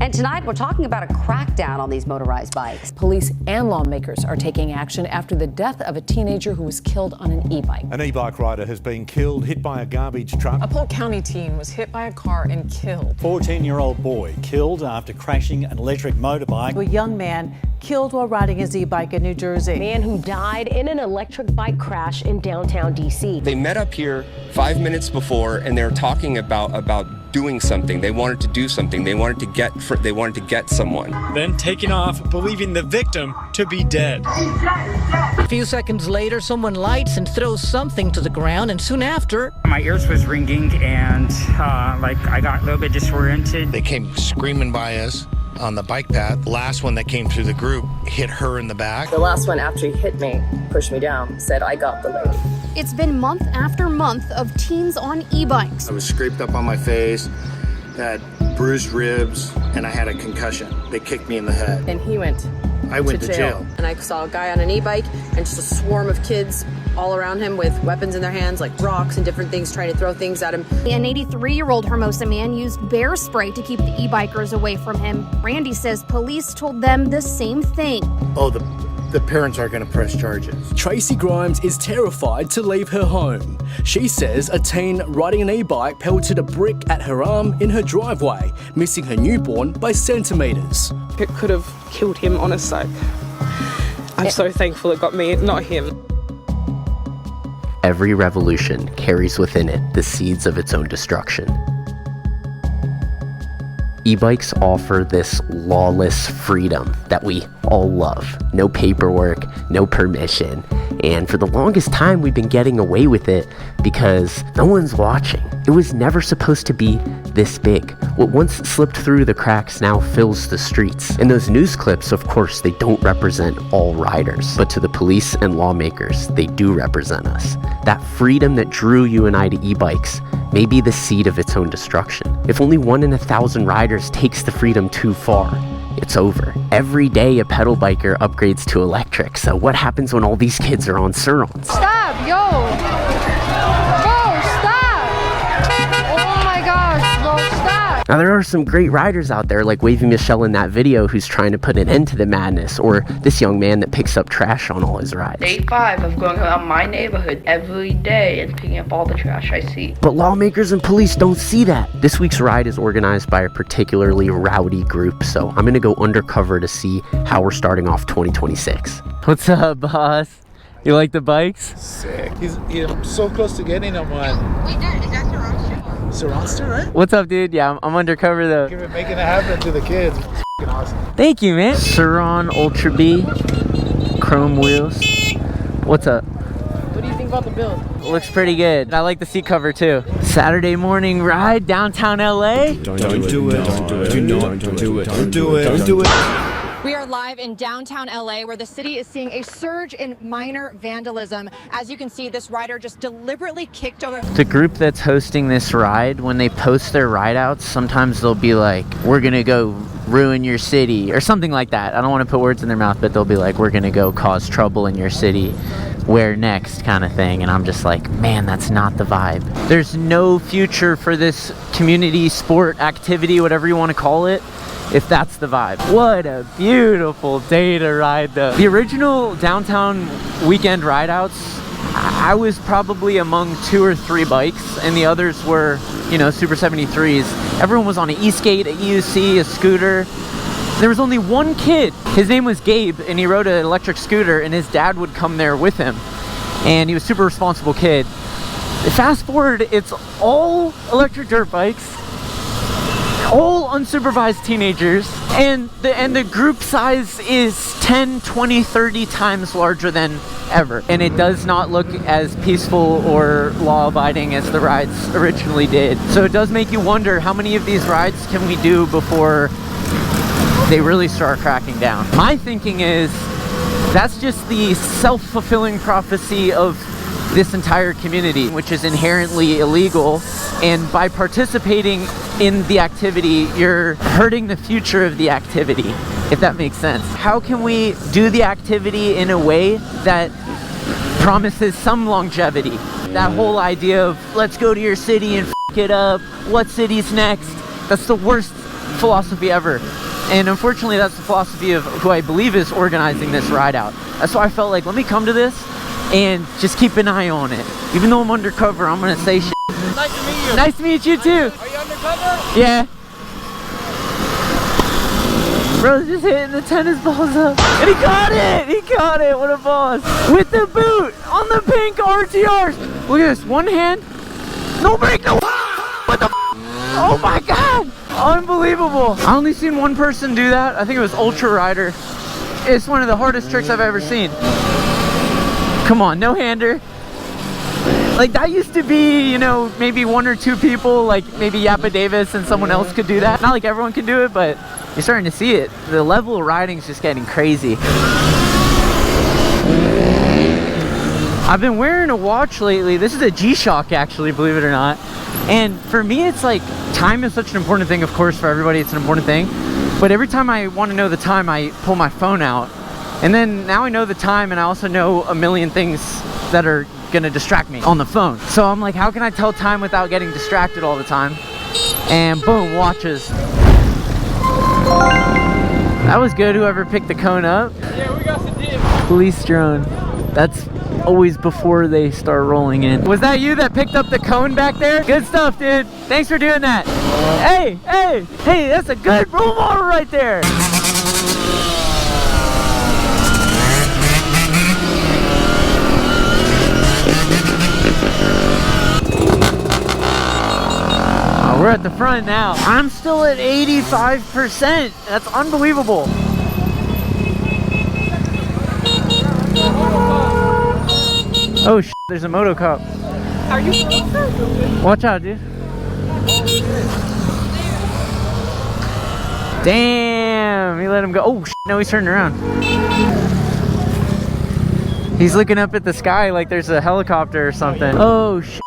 And tonight we're talking about a crackdown on these motorized bikes. Police and lawmakers are taking action after the death of a teenager who was killed on an e-bike. An e-bike rider has been killed, hit by a garbage truck. A Polk County teen was hit by a car and killed. 14-year-old boy killed after crashing an electric motorbike. A young man killed while riding his e-bike in New Jersey. Man who died in an electric bike crash in downtown D.C. They met up here 5 minutes before, and they were talking about doing something. They wanted to do something. They wanted to get someone. Then taking off, believing the victim to be dead. A few seconds later, someone lights and throws something to the ground, and soon after, my ears was ringing, and I got a little bit disoriented. They came screaming by us on the bike path. The last one that came through the group hit her in the back. The last one, after he hit me, pushed me down, said, "I got the lady." It's been month after month of teens on e-bikes. I was scraped up on my face, had bruised ribs, and I had a concussion. They kicked me in the head. And I went to jail. And I saw a guy on an e-bike and just a swarm of kids all around him with weapons in their hands, like rocks and different things, trying to throw things at him. An 83-year-old Hermosa man used bear spray to keep the e-bikers away from him. Randy says police told them the same thing. Oh, the parents are going to press charges. Tracy Grimes is terrified to leave her home. She says a teen riding an e-bike pelted a brick at her arm in her driveway, missing her newborn by centimetres. It could have killed him, honestly. I'm so thankful it got me, not him. Every revolution carries within it the seeds of its own destruction. E-bikes offer this lawless freedom that we all love. No paperwork, no permission, and for the longest time we've been getting away with it because no one's watching. It was never supposed to be this big. What once slipped through the cracks now fills the streets. And those news clips, of course, they don't represent all riders, but to the police and lawmakers, they do represent us. That freedom that drew you and I to e-bikes may be the seed of its own destruction. If only 1 in 1,000 riders takes the freedom too far, it's over. Every day a pedal biker upgrades to electric, so what happens when all these kids are on surrons? Stop, yo! Now there are some great riders out there like Wavy Michelle in that video who's trying to put an end to the madness, or this young man that picks up trash on all his rides. Day 5 of going around my neighborhood every day and picking up all the trash I see. But lawmakers and police don't see that. This week's ride is organized by a particularly rowdy group, so I'm gonna go undercover to see how we're starting off 2026. What's up, boss? You like the bikes? Sick. He's so close to getting him one. Wait, Dad, is that surronster? Surronster, right? What's up, dude? Yeah, I'm undercover though. Making it happen to the kids. Awesome. Thank you, man. Surron ultrabee, chrome wheels. What's up? What do you think about the build? Looks pretty good. I like the seat cover too. Saturday morning ride downtown LA. Don't do it. We are live in downtown LA where the city is seeing a surge in minor vandalism. As you can see, this rider just deliberately kicked over. The group that's hosting this ride, when they post their rideouts, sometimes they'll be like, we're gonna go ruin your city or something like that. I don't want to put words in their mouth, but they'll be like, we're gonna go cause trouble in your city. Where next kind of thing. And I'm just like, man, that's not the vibe. There's no future for this community sport activity, whatever you want to call it, if that's the vibe. What a beautiful day to ride though. The original downtown weekend rideouts, I was probably among 2 or 3 bikes, and the others were, you know, Super 73s. Everyone was on an e-skate, a EUC, a scooter. There was only one kid. His name was Gabe, and he rode an electric scooter, and his dad would come there with him. And he was a super responsible kid. Fast forward, it's all electric dirt bikes, all unsupervised teenagers, and the group size is 10, 20, 30 times larger than ever. And it does not look as peaceful or law-abiding as the rides originally did. So it does make you wonder, how many of these rides can we do before they really start cracking down? My thinking is that's just the self-fulfilling prophecy of this entire community, which is inherently illegal, and by participating in the activity, you're hurting the future of the activity, if that makes sense. How can we do the activity in a way that promises some longevity? That whole idea of let's go to your city and f it up, what city's next? That's the worst philosophy ever. And unfortunately, that's the philosophy of who I believe is organizing this ride out. That's why I felt like, let me come to this and just keep an eye on it. Even though I'm undercover, I'm gonna say shit. Nice to meet you. Nice to meet you too. Are you undercover? Yeah. Bro's just hitting the tennis balls up. And he caught it! He caught it! What a boss! With the boot! On the pink RTRs! Look at this, one hand. No break, no! What the? Oh my god! Unbelievable! I only seen one person do that. I think it was Ultra Rider. It's one of the hardest tricks I've ever seen. Come on, no hander. Like that used to be, you know, maybe one or two people, like maybe Yappa Davis and someone else could do that. Not like everyone can do it, but you're starting to see it. The level of riding is just getting crazy. I've been wearing a watch lately. This is a G-Shock actually, believe it or not. And for me, it's like, time is such an important thing. Of course, for everybody, it's an important thing. But every time I want to know the time, I pull my phone out. And then now I know the time, and I also know a million things that are gonna distract me on the phone. So I'm like, how can I tell time without getting distracted all the time? And boom, watches. That was good, whoever picked the cone up. Yeah, we got some dip. Police drone. That's always before they start rolling in. Was that you that picked up the cone back there? Good stuff, dude. Thanks for doing that. Hey, hey, hey, that's a good role model right there. We're at the front now. I'm still at 85%. That's unbelievable. Oh shit, there's a moto cop. Are you? Watch out, dude. Damn, he let him go. Oh shit, no, he's turning around. He's looking up at the sky like there's a helicopter or something. Oh shit.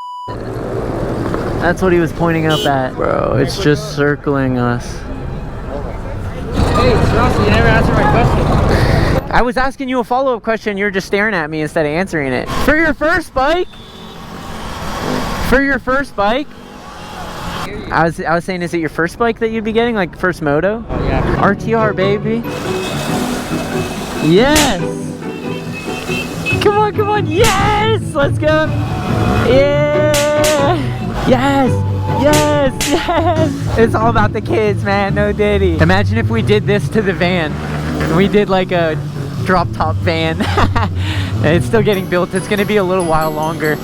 That's what he was pointing up at. Bro, it's just circling us. Hey, Rossi, you never answered my question. I was asking you a follow-up question, you're just staring at me instead of answering it. For your first bike? For your first bike? I was saying, is it your first bike that you'd be getting? Like first moto? Oh yeah. RTR, baby. Yes! Come on, come on, yes! Let's go! Yeah! Yes! Yes! Yes! It's all about the kids, man. No diddy. Imagine if we did this to the van. We did like a drop top van. It's still getting built. It's gonna be a little while longer.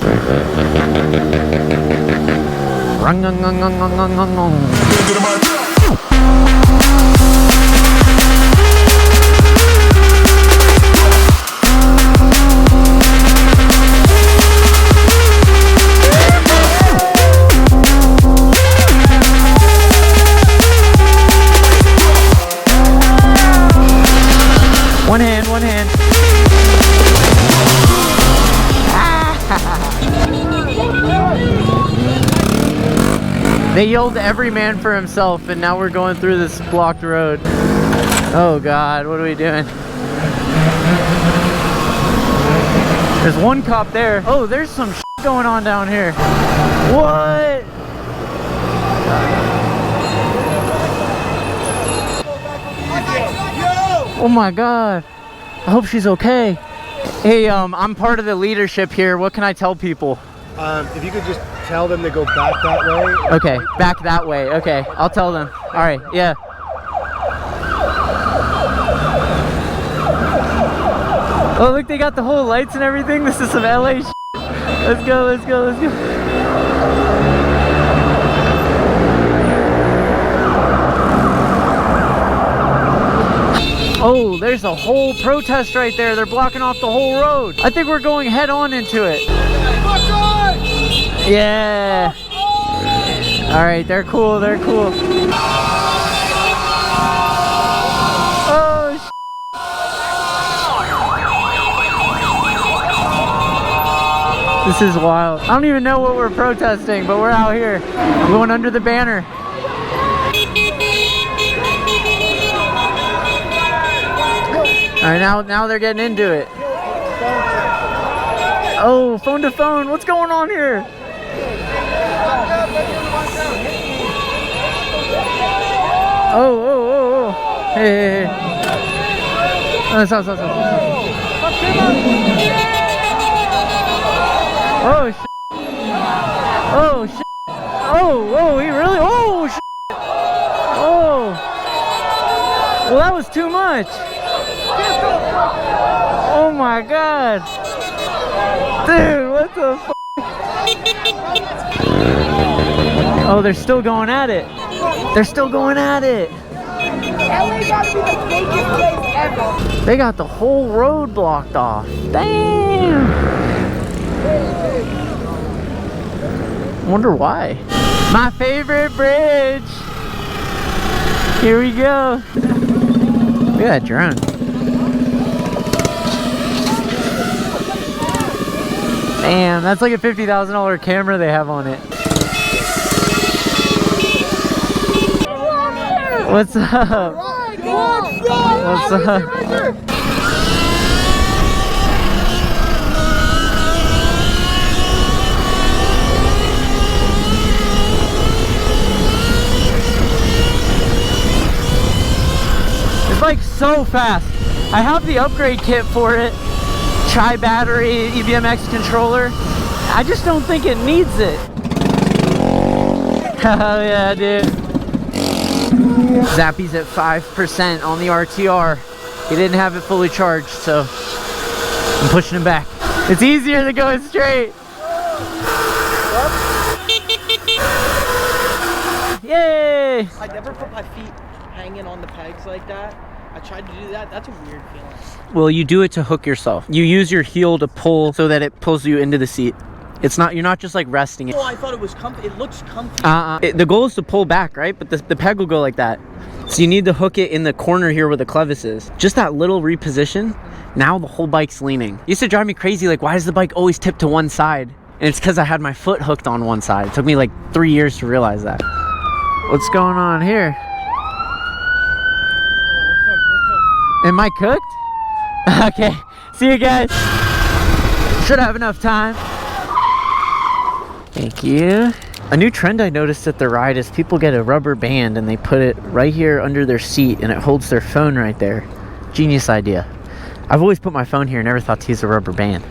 One hand, one hand. They yelled every man for himself, and now we're going through this blocked road. Oh God, what are we doing? There's one cop there. Oh, there's some shit going on down here. What? Oh my God. I hope she's okay. Hey, I'm part of the leadership here. What can I tell people? If you could just tell them to go back that way. Okay, back that way. Okay, I'll tell them. All right, yeah. Oh, look, they got the whole lights and everything. This is some LA shit. Let's go, let's go, let's go. Oh, there's a whole protest right there. They're blocking off the whole road. I think we're going head on into it. Yeah. All right, they're cool, they're cool. Oh, this is wild. I don't even know what we're protesting, but we're out here. I'm going under the banner. All right, now they're getting into it. Oh, phone to phone. What's going on here? Oh. Hey. Oh, stop. Oh, shit. Oh, shit. Oh, he really, oh, shit. Oh. Well, that was too much. Oh my God. Dude, what the f***? Oh, they're still going at it. They're still going at it. LA gotta be the fakest place ever. They got the whole road blocked off. Damn. Wonder why. My favorite bridge. Here we go. Look at that drone. Damn, that's like a $50,000 camera they have on it. What's up? What's up? This bike's so fast. I have the upgrade kit for it. Tri-battery EBMX controller. I just don't think it needs it. Hell yeah, dude. Zappy's at 5% on the RTR. He didn't have it fully charged, so I'm pushing him back. It's easier than going straight. Yay! I never put my feet hanging on the pegs like that. I tried to do that. That's a weird feeling. Well, you do it to hook yourself. You use your heel to pull so that it pulls you into the seat. It's not, you're not just like resting it. Oh, I thought it was comfy. It looks comfy. The goal is to pull back, right? But the peg will go like that. So you need to hook it in the corner here where the clevis is. Just that little reposition. Now the whole bike's leaning. It used to drive me crazy. Like, why does the bike always tip to one side? And it's because I had my foot hooked on one side. It took me like 3 years to realize that. What's going on here? Am I cooked? Okay, see you guys. Should have enough time. Thank you. A new trend I noticed at the ride is people get a rubber band and they put it right here under their seat and it holds their phone right there. Genius idea. I've always put my phone here, never thought to use a rubber band.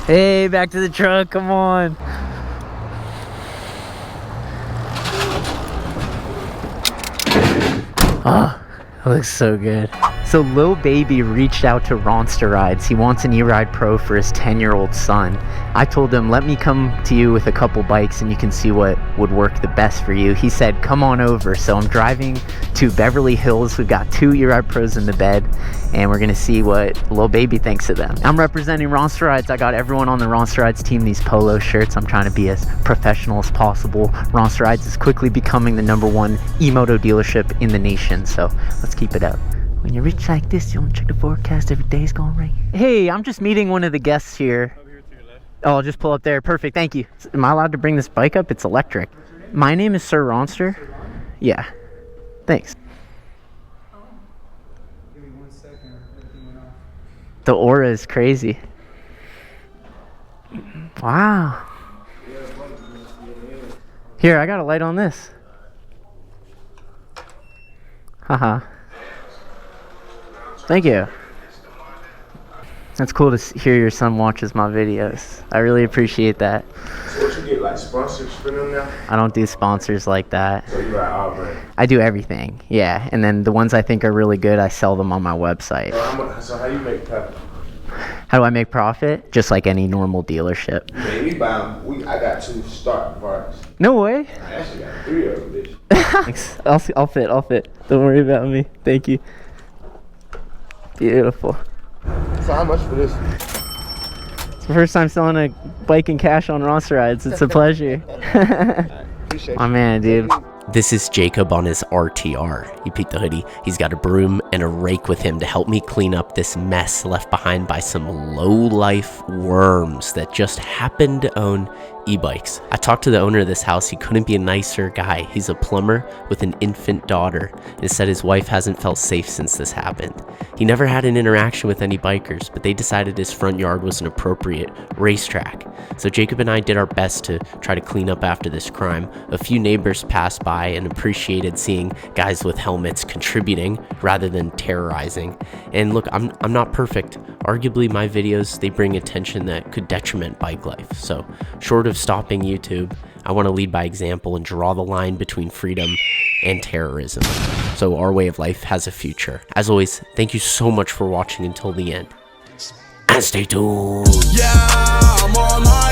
Hey, back to the truck, come on. Oh, that looks so good. So Lil Baby reached out to Surronster Rides. He wants an eridepro for his 10-year-old son. I told him, let me come to you with a couple bikes and you can see what would work the best for you. He said, come on over. So I'm driving to Beverly Hills. We've got 2 eridepros in the bed and we're gonna see what Lil Baby thinks of them. I'm representing Surronster Rides. I got everyone on the Surronster Rides team these polo shirts. I'm trying to be as professional as possible. Surronster Rides is quickly becoming the #1 e-moto dealership in the nation. So let's keep it up. When you reach like this, you want to check the forecast. Every day's gonna rain. Hey, I'm just meeting one of the guests here. Over here to your left. Oh, I'll just pull up there. Perfect, thank you. Am I allowed to bring this bike up? It's electric. My name is Surronster. Yeah, thanks. Give me 1 second. Everything went off. The aura is crazy. Wow. Here, I got a light on this. Haha. Thank you. That's cool to hear your son watches my videos. I really appreciate that. So what you get, like sponsors for them now? I don't do sponsors like that. So you like all brand? I do everything, yeah. And then the ones I think are really good, I sell them on my website. So how you make profit? How do I make profit? Just like any normal dealership. Man, we buy them. I got 2 start parts. No way. I actually got 3 of them, bitch. Thanks. I'll fit. Don't worry about me. Thank you. Beautiful. So how much for this? It's the first time selling a bike in cash on Surronster Rides. It's a pleasure. Appreciate My man, dude. This is Jacob on his RTR. You peek the hoodie. He's got a broom and a rake with him to help me clean up this mess left behind by some low-life worms that just happen to own e-bikes. I talked to the owner of this house. He couldn't be a nicer guy. He's a plumber with an infant daughter and said his wife hasn't felt safe since this happened. He never had an interaction with any bikers, but they decided his front yard was an appropriate racetrack. So Jacob and I did our best to try to clean up after this crime. A few neighbors passed by by and appreciated seeing guys with helmets contributing rather than terrorizing. And look, I'm not perfect. Arguably my videos, they bring attention that could detriment bike life. So short of stopping YouTube, I want to lead by example and draw the line between freedom and terrorism. So our way of life has a future. As always, thank you so much for watching until the end. And stay tuned. Yeah, I'm on my